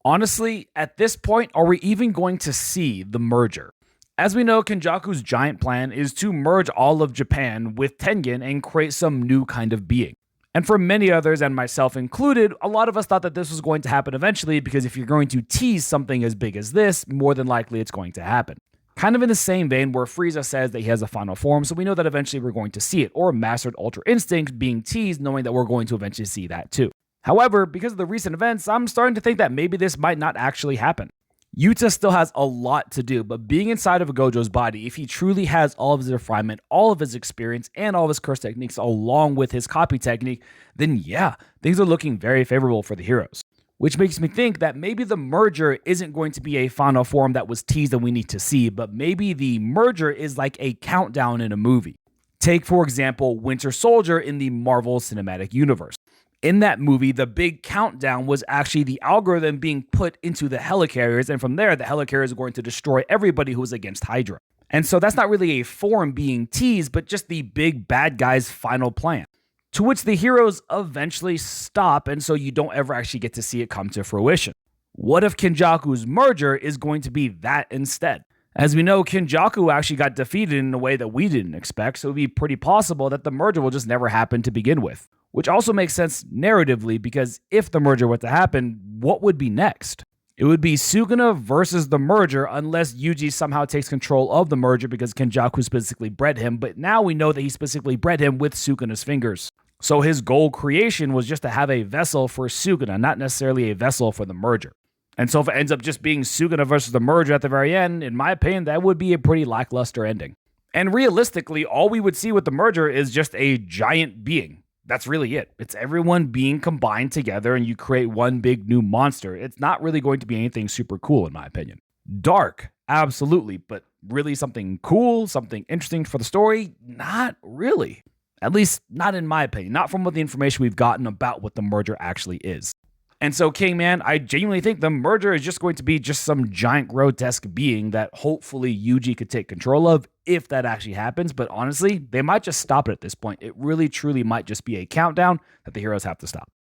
Honestly, at this point, are we even going to see the merger? As we know, Kenjaku's giant plan is to merge all of Japan with Tengen and create some new kind of being. And for many others, and myself included, a lot of us thought that this was going to happen eventually because if you're going to tease something as big as this, more than likely it's going to happen. Kind of in the same vein where Frieza says that he has a final form, so we know that eventually we're going to see it, or Mastered Ultra Instinct being teased, knowing that we're going to eventually see that too. However, because of the recent events, I'm starting to think that maybe this might not actually happen. Yuta still has a lot to do, but being inside of Gojo's body, if he truly has all of his refinement, all of his experience, and all of his curse techniques along with his copy technique, then yeah, things are looking very favorable for the heroes. Which makes me think that maybe the merger isn't going to be a final form that was teased and we need to see, but maybe the merger is like a countdown in a movie. Take, for example, Winter Soldier in the Marvel Cinematic Universe. In that movie, the big countdown was actually the algorithm being put into the helicarriers, and from there, the helicarriers are going to destroy everybody who is against Hydra. And so that's not really a form being teased, but just the big bad guy's final plan. To which the heroes eventually stop, and so you don't ever actually get to see it come to fruition. What if Kenjaku's merger is going to be that instead? As we know, Kenjaku actually got defeated in a way that we didn't expect, so it would be pretty possible that the merger will just never happen to begin with. Which also makes sense narratively, because if the merger were to happen, what would be next? It would be Sukuna versus the merger unless Yuji somehow takes control of the merger because Kenjaku specifically bred him, but now we know that he specifically bred him with Sukuna's fingers. So his goal creation was just to have a vessel for Sukuna, not necessarily a vessel for the merger. And so if it ends up just being Sukuna versus the merger at the very end, in my opinion, that would be a pretty lackluster ending. And realistically, all we would see with the merger is just a giant being. That's really it. It's everyone being combined together and you create one big new monster. It's not really going to be anything super cool in my opinion. Dark, absolutely, but really something cool, something interesting for the story? Not really. At least not in my opinion, not from what the information we've gotten about what the merger actually is. And so, King Man, I genuinely think the merger is just going to be just some giant grotesque being that hopefully Yuji could take control of if that actually happens. But honestly, they might just stop it at this point. It really, truly might just be a countdown that the heroes have to stop.